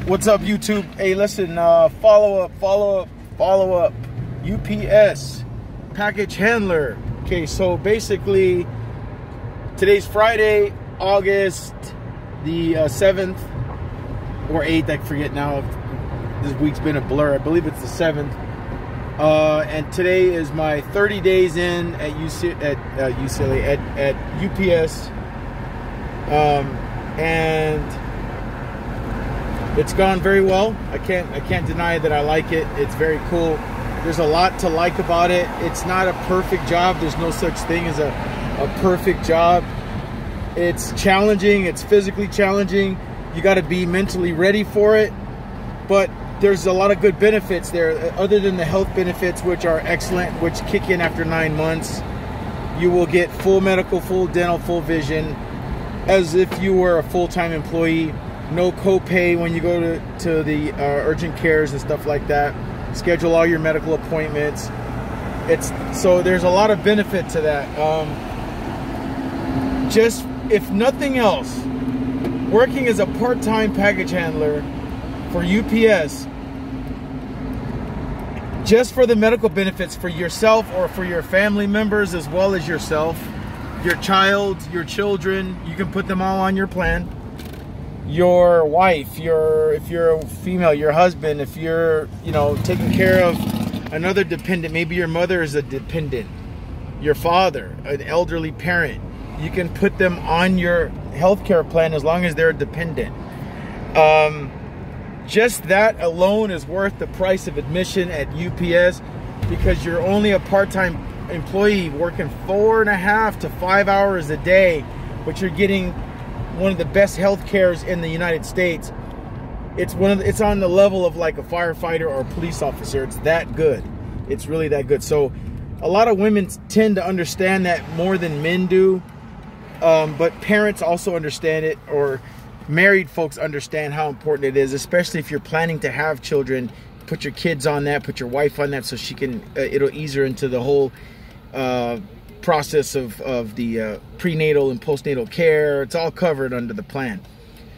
What's up, YouTube? Hey, listen, follow up. UPS package handler. Okay, so basically, today's Friday, August the 7th or 8th. I forget now. This week's been a blur. I believe it's the 7th. And today is my 30 days in at UCLA at UPS. And it's gone very well. I can't deny that I like it. It's very cool. There's a lot to like about it. It's not a perfect job. There's no such thing as a perfect job. It's challenging. It's physically challenging. You got to be mentally ready for it. But there's a lot of good benefits there, other than the health benefits, which are excellent, which kick in after 9 months. You will get full medical, full dental, full vision, as if you were a full-time employee. No copay when you go to the urgent cares and stuff like that. Schedule all your medical appointments. So there's a lot of benefit to that. Just if nothing else, working as a part-time package handler for UPS, just for the medical benefits for yourself or for your family members, as well as yourself, your child, your children, you can put them all on your plan. Your wife, if you're a female, your husband, if you're, taking care of another dependent, maybe your mother is a dependent, your father, an elderly parent, you can put them on your healthcare plan as long as they're dependent. Just that alone is worth the price of admission at UPS, because you're only a part-time employee working 4.5 to 5 hours a day, but you're getting one of the best health cares in the United States. It's on the level of like a firefighter or a police officer. It's that good. It's really that good. So a lot of women tend to understand that more than men do, but parents also understand it, or married folks understand how important it is, especially if you're planning to have children. Put your kids on that, put your wife on that, so she can it'll ease her into the whole process of the prenatal and postnatal care. It's all covered under the plan.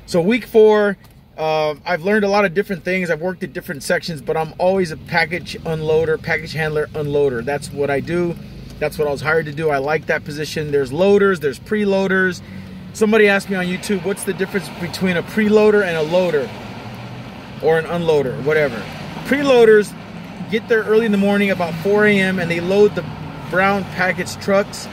So week 4, I've learned a lot of different things. I've worked at different sections, but I'm always a package handler, unloader. That's what I do. That's what I was hired to do. I like that position. There's loaders, there's preloaders. Somebody asked me on YouTube, what's the difference between a preloader and a loader, or an unloader, whatever. Preloaders get there early in the morning, about 4 a.m., and they load the brown package trucks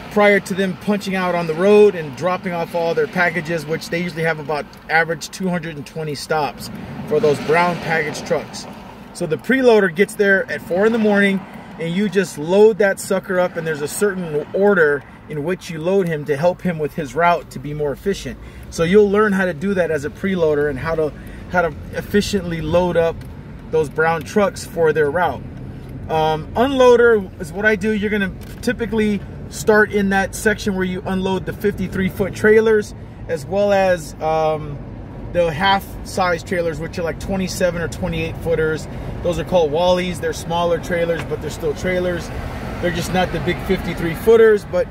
prior to them punching out on the road and dropping off all their packages, which they usually have about average 220 stops for those brown package trucks. So the preloader gets there at 4 in the morning, and you just load that sucker up, and there's a certain order in which you load him to help him with his route to be more efficient. So you'll learn how to do that as a preloader, and how to efficiently load up those brown trucks for their route. Unloader is what I do. You're gonna typically start in that section where you unload the 53-foot trailers, as well as the half-size trailers, which are like 27 or 28 footers. Those are called Wallies. They're smaller trailers, but they're still trailers. They're just not the big 53 footers, but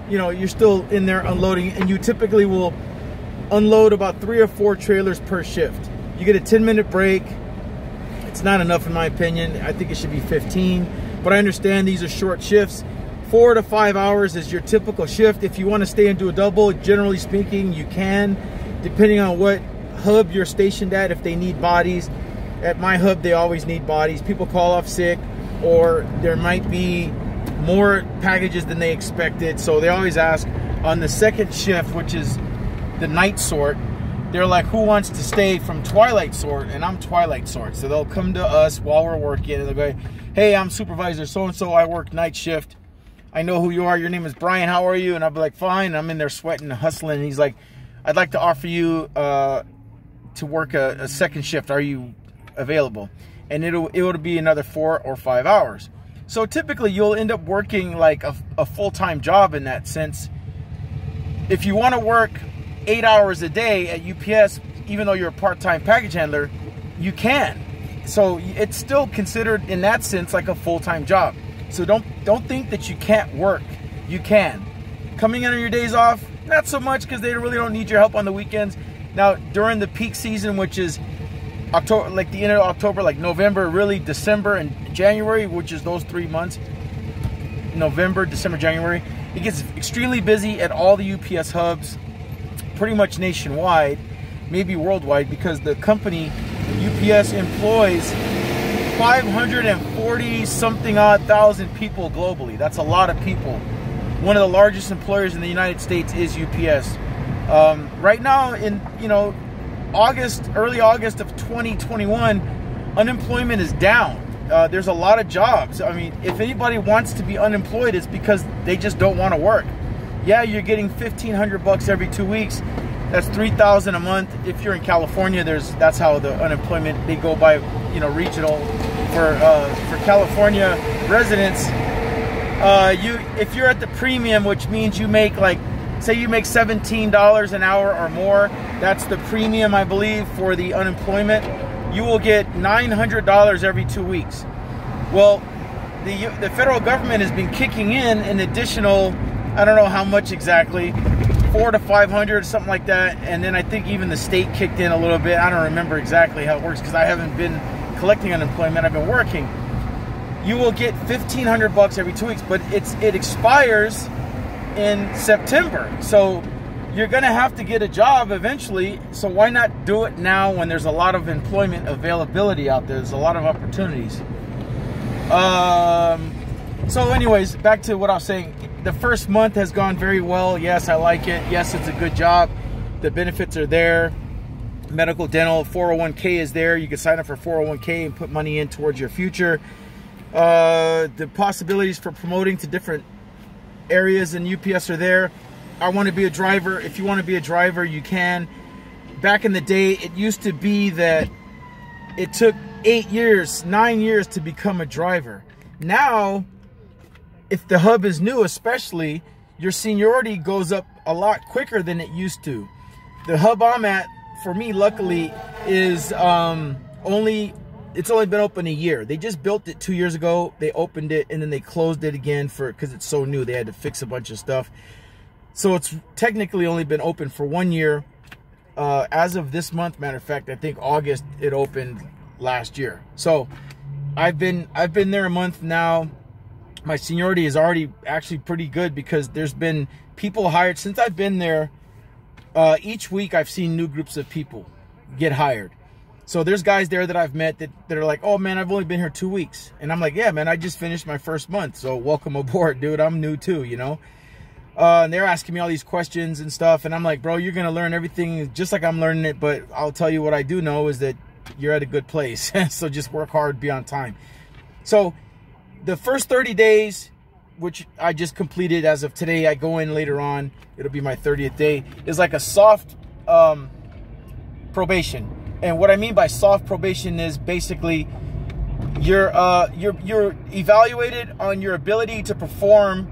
you're still in there unloading, and you typically will unload about 3 or 4 trailers per shift. You get a 10-minute break. It's not enough in my opinion. I think it should be 15, but I understand these are short shifts. 4 to 5 hours is your typical shift. If you want to stay and do a double, generally speaking, you can, depending on what hub you're stationed at. If they need bodies, at my hub they always need bodies. People call off sick, or there might be more packages than they expected, so they always ask on the second shift, which is the night sort. They're like, who wants to stay from twilight sort? And I'm twilight sort. So they'll come to us while we're working, and they'll go, hey, I'm supervisor so-and-so, I work night shift. I know who you are. Your name is Brian. How are you? And I'll be like, fine. I'm in there sweating and hustling. And he's like, I'd like to offer you to work a second shift. Are you available? And it'll be another 4 or 5 hours. So typically you'll end up working like a full-time job in that sense. If you want to work 8 hours a day at UPS, even though you're a part-time package handler, you can. So it's still considered in that sense like a full-time job. So don't think that you can't work. You can. Coming in on your days off, not so much, because they really don't need your help on the weekends. Now, during the peak season, which is October, like the end of October, like November, really December and January, which is those 3 months, November, December, January, it gets extremely busy at all the UPS hubs, pretty much nationwide, maybe worldwide, because the company, UPS, employs 540 something odd thousand people globally. That's a lot of people. One of the largest employers in the United States is UPS. Right now, in early August of 2021, unemployment is down. There's a lot of jobs. I mean, if anybody wants to be unemployed, it's because they just don't want to work. Yeah, you're getting $1,500 every 2 weeks. That's $3,000 a month. If you're in California, that's how the unemployment, they go by, regional. For California residents, if you're at the premium, which means you make, like, say you make $17 an hour or more, that's the premium, I believe, for the unemployment. You will get $900 every 2 weeks. Well, the federal government has been kicking in an additional, I don't know how much exactly, $400 to $500, something like that. And then I think even the state kicked in a little bit. I don't remember exactly how it works because I haven't been collecting unemployment. I've been working. You will get $1,500 every 2 weeks, but it expires in September. So you're going to have to get a job eventually. So why not do it now when there's a lot of employment availability out there? There's a lot of opportunities. So anyways, back to what I was saying. The first month has gone very well. Yes, I like it. Yes, it's a good job. The benefits are there. Medical, dental, 401k is there. You can sign up for 401k and put money in towards your future. The possibilities for promoting to different areas in UPS are there. I want to be a driver. If you want to be a driver, you can. Back in the day, it used to be that it took 8 years, 9 years to become a driver. Now, if the hub is new, especially, your seniority goes up a lot quicker than it used to. The hub I'm at, for me, luckily, is it's only been open a year. They just built it 2 years ago. They opened it and then they closed it again because it's so new. They had to fix a bunch of stuff. So it's technically only been open for 1 year. As of this month, matter of fact, I think August it opened last year. So I've been there a month now. My seniority is already actually pretty good because there's been people hired since I've been there. Each week I've seen new groups of people get hired. So there's guys there that I've met that are like, oh man, I've only been here 2 weeks. And I'm like, yeah, man, I just finished my first month. So welcome aboard, dude. I'm new too, And they're asking me all these questions and stuff. And I'm like, bro, you're going to learn everything just like I'm learning it. But I'll tell you what I do know is that you're at a good place. So just work hard, be on time. So the first 30 days, which I just completed as of today, I go in later on, it'll be my 30th day, is like a soft probation. And what I mean by soft probation is basically you're evaluated on your ability to perform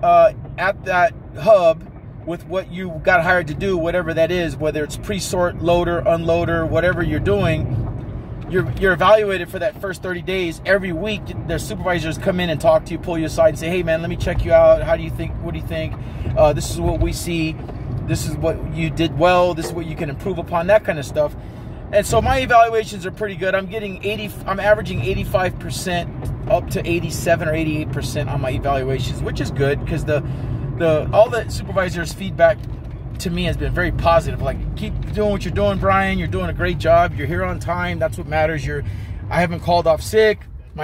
at that hub with what you got hired to do, whatever that is, whether it's pre-sort, loader, unloader, whatever you're doing. You're evaluated for that first 30 days. Every week, their supervisors come in and talk to you, pull you aside and say, hey, man, let me check you out. How do you think? What do you think? This is what we see. This is what you did well. This is what you can improve upon, that kind of stuff. And so my evaluations are pretty good. I'm averaging 85% up to 87 or 88% on my evaluations, which is good because all the supervisors' feedback to me has been very positive. Like, keep doing what you're doing, Brian. You're doing a great job. You're here on time. That's what matters. I haven't called off sick.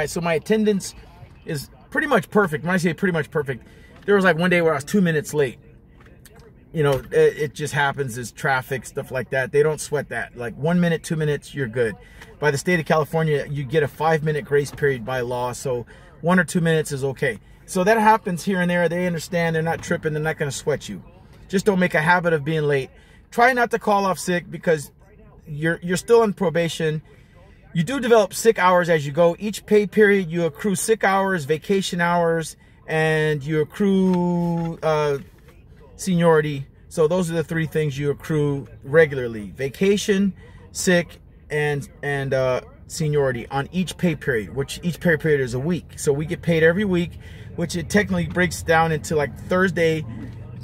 So my attendance is pretty much perfect. When I say pretty much perfect, there was like one day where I was 2 minutes late. It just happens. There's traffic, stuff like that. They don't sweat that. Like 1 minute, 2 minutes, you're good. By the state of California, you get a 5-minute grace period by law. So 1 or 2 minutes is okay. So that happens here and there. They understand. They're not tripping. They're not going to sweat you. Just don't make a habit of being late. Try not to call off sick because you're still on probation. You do develop sick hours as you go. Each pay period, you accrue sick hours, vacation hours, and you accrue seniority. So those are the three things you accrue regularly: vacation, sick, and seniority on each pay period, which each pay period is a week. So we get paid every week, which it technically breaks down into like Thursday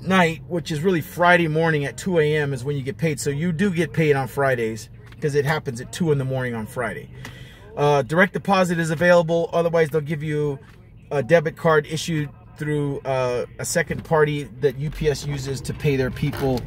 night, which is really Friday morning at 2 a.m. is when you get paid. So you do get paid on Fridays. because it happens at 2 in the morning on Friday. Direct deposit is available. Otherwise, they'll give you a debit card issued through a second party that UPS uses to pay their people.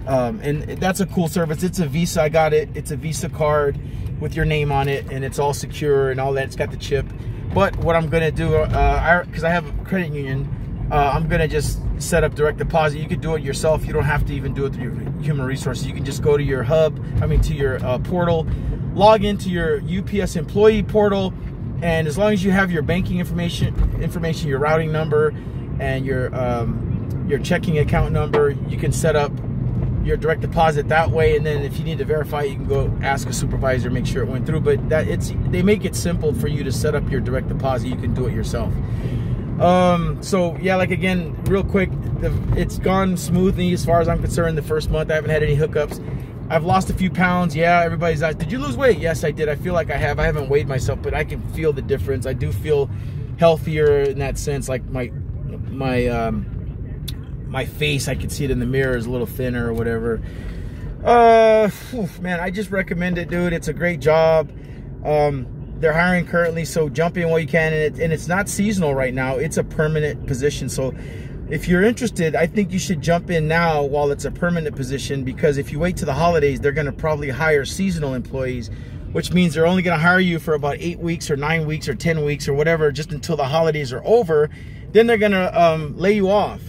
And that's a cool service. It's a Visa. I got it. It's a Visa card with your name on it, and it's all secure and all that. It's got the chip. But what I'm going to do, because I have a credit union, I'm going to just set up direct deposit. You can do it yourself. You don't have to even do it through human resources. You can just go to your to your portal, log into your UPS employee portal, and as long as you have your banking information, your routing number, and your checking account number, you can set up your direct deposit that way. And then if you need to verify, you can go ask a supervisor, make sure it went through. But they make it simple for you to set up your direct deposit. You can do it yourself. So yeah, like again, real quick, it's gone smoothly as far as I'm concerned. The first month I haven't had any hookups. I've lost a few pounds. Yeah, everybody's asked, did you lose weight? Yes, I did. I feel like I have. I haven't weighed myself, but I can feel the difference. I do feel healthier in that sense. Like my face, I can see it in the mirror, is a little thinner or whatever. Man, I just recommend it, dude. It's a great job. They're hiring currently, so jump in while you can. And it's not seasonal right now. It's a permanent position. So if you're interested, I think you should jump in now while it's a permanent position, because if you wait to the holidays, they're going to probably hire seasonal employees, which means they're only going to hire you for about 8 weeks or 9 weeks or 10 weeks or whatever, just until the holidays are over. Then they're going to lay you off.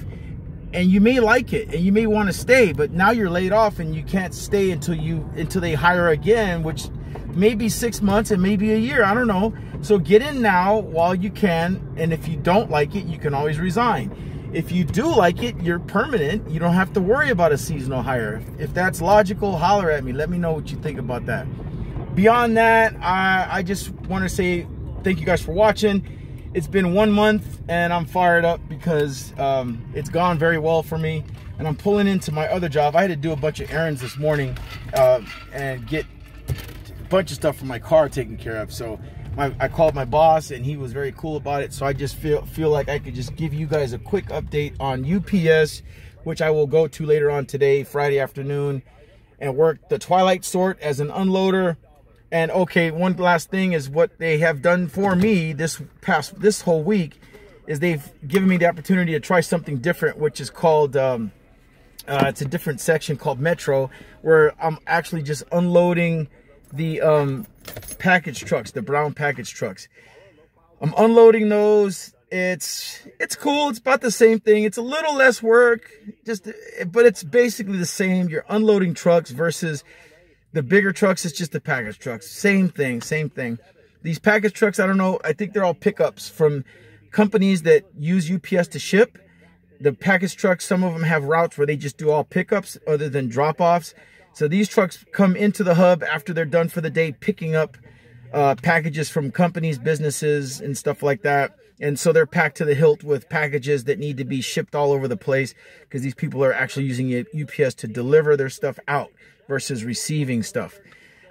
And you may like it and you may want to stay, but now you're laid off and you can't stay until they hire again, which may be 6 months and maybe a year. I don't know. So get in now while you can. And if you don't like it, you can always resign. If you do like it, you're permanent. You don't have to worry about a seasonal hire. If that's logical, holler at me. Let me know what you think about that. Beyond that, I just want to say thank you guys for watching. It's been 1 month and I'm fired up because it's gone very well for me, and I'm pulling into my other job. I had to do a bunch of errands this morning and get a bunch of stuff from my car taken care of. So I called my boss and he was very cool about it. So I just feel like I could just give you guys a quick update on UPS, which I will go to later on today, Friday afternoon, and work the twilight sort as an unloader. And okay, one last thing is what they have done for me this whole week is they've given me the opportunity to try something different, which is called, it's a different section called Metro, where I'm actually just unloading the package trucks, the brown package trucks. I'm unloading those. It's cool. It's about the same thing. It's a little less work, but it's basically the same. You're unloading trucks versus the bigger trucks. It's just the package trucks. Same thing, same thing. These package trucks, I don't know, I think they're all pickups from companies that use UPS to ship. The package trucks, some of them have routes where they just do all pickups other than drop-offs. So these trucks come into the hub after they're done for the day, picking up packages from companies, businesses, and stuff like that. And so they're packed to the hilt with packages that need to be shipped all over the place, because these people are actually using UPS to deliver their stuff out versus receiving stuff,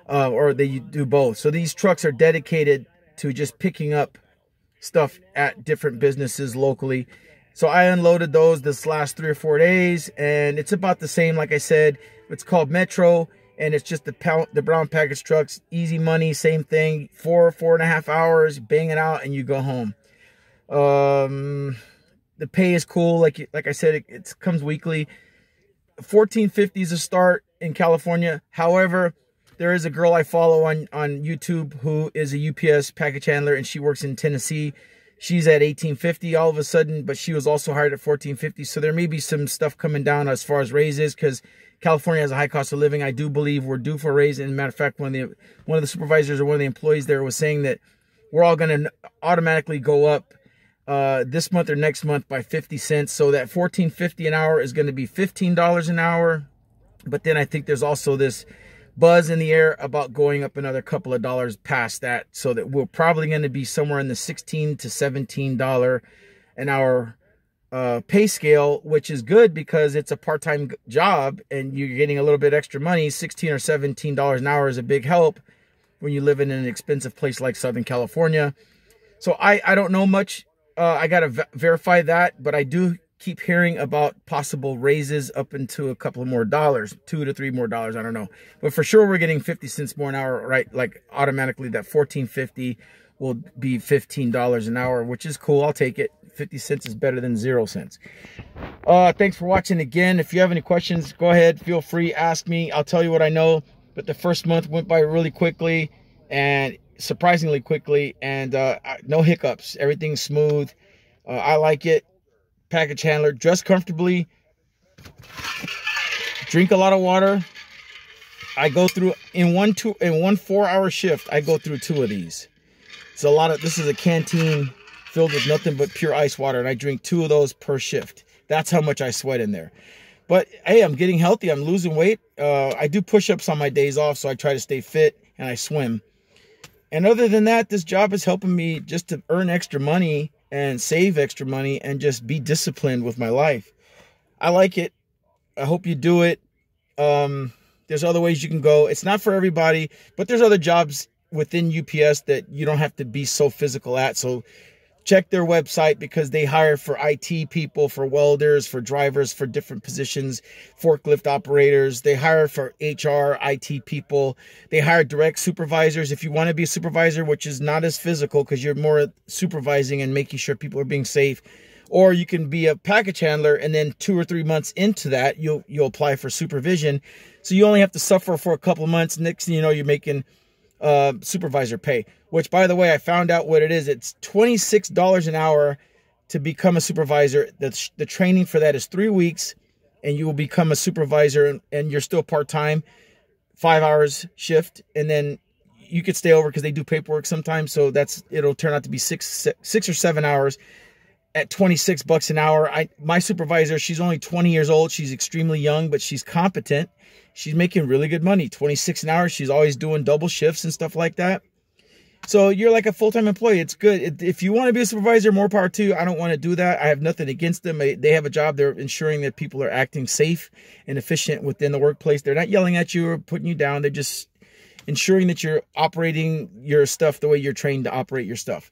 or they do both. So these trucks are dedicated to just picking up stuff at different businesses locally. So I unloaded those this last 3 or 4 days, and it's about the same. Like I said, it's called Metro, and it's just the brown package trucks. Easy money, same thing. 4.5 hours, bang it out, and you go home. The pay is cool. Like I said, it comes weekly. $14.50 is a start in California. However, there is a girl I follow on YouTube who is a UPS package handler, and she works in Tennessee. She's at $18.50 all of a sudden, but she was also hired at $14.50. So there may be some stuff coming down as far as raises, because California has a high cost of living. I do believe we're due for a raise. And matter of fact, one of the supervisors or one of the employees there was saying that we're all going to automatically go up this month or next month by 50 cents. So that $14.50 an hour is going to be $15 an hour. But then I think there's also this buzz in the air about going up another couple of dollars past that, so that we're probably going to be somewhere in the $16 to $17 an hour pay scale, which is good because it's a part-time job and you're getting a little bit extra money. $16 or $17 an hour is a big help when you live in an expensive place like Southern California. So I don't know much. I got to verify that, but I do keep hearing about possible raises up into a couple of more dollars, $2 to $3 more, I don't know. But for sure, we're getting 50 cents more an hour, right? Like automatically that $14.50 will be $15 an hour, which is cool. I'll take it. 50 cents is better than 0 cents. Thanks for watching again. If you have any questions, go ahead. Feel free, ask me. I'll tell you what I know. But the first month went by really quickly and surprisingly quickly, and no hiccups. Everything's smooth. I like it. Package handler, dress comfortably, drink a lot of water. I go through in one 4-hour shift. I go through 2 of these. It's a lot of. This is a canteen filled with nothing but pure ice water, and I drink 2 of those per shift. That's how much I sweat in there. But hey, I'm getting healthy. I'm losing weight. I do push-ups on my days off, so I try to stay fit, and I swim. And other than that, this job is helping me just to earn extra money and save extra money and just be disciplined with my life. I like it. I hope you do it. There's other ways you can go. It's not for everybody, but there's other jobs within UPS that you don't have to be so physical at. So check their website, because they hire for IT people, for welders, for drivers, for different positions, forklift operators. They hire for HR, IT people. They hire direct supervisors. If you want to be a supervisor, which is not as physical because you're more supervising and making sure people are being safe, or you can be a package handler, and then 2 or 3 months into that, you'll apply for supervision. So you only have to suffer for a couple of months. Next thing you know, you're making supervisor pay, which, by the way, I found out what it is. It's $26 an hour to become a supervisor. The training for that is 3 weeks, and you will become a supervisor, and you're still part-time, 5 hours shift, and then you could stay over because they do paperwork sometimes. So it'll turn out to be six or 7 hours at $26 an hour. My supervisor, she's only 20 years old. She's extremely young, but she's competent. She's making really good money, 26 an hour. She's always doing double shifts and stuff like that. So you're like a full-time employee. It's good. If you want to be a supervisor, more power to you. I don't want to do that. I have nothing against them. They have a job. They're ensuring that people are acting safe and efficient within the workplace. They're not yelling at you or putting you down. They're just ensuring that you're operating your stuff the way you're trained to operate your stuff.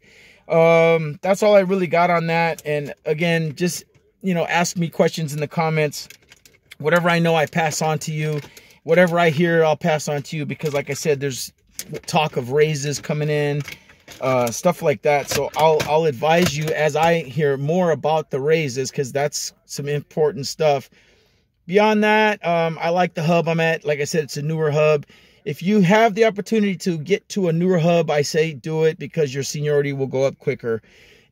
That's all I really got on that. And again, just, ask me questions in the comments. Whatever I know, I pass on to you. Whatever I hear, I'll pass on to you, because like I said, there's talk of raises coming in, stuff like that. So I'll advise you as I hear more about the raises, because that's some important stuff. Beyond that, I like the hub I'm at. Like I said, it's a newer hub. If you have the opportunity to get to a newer hub, I say do it, because your seniority will go up quicker.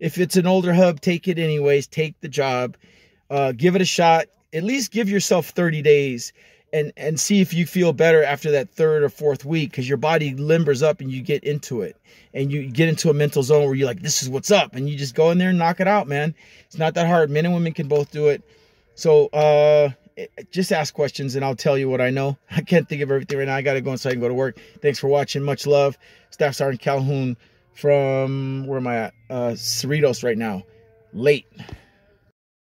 If it's an older hub, take it anyways. Take the job. Give it a shot. At least give yourself 30 days and see if you feel better after that 3rd or 4th week, because your body limbers up and you get into it. And you get into a mental zone where you're like, this is what's up. And you just go in there and knock it out, man. It's not that hard. Men and women can both do it. So just ask questions and I'll tell you what I know. I can't think of everything right now. I got to go inside and go to work. Thanks for watching. Much love. Staff Sergeant Calhoun from, where am I at? Cerritos right now. Late.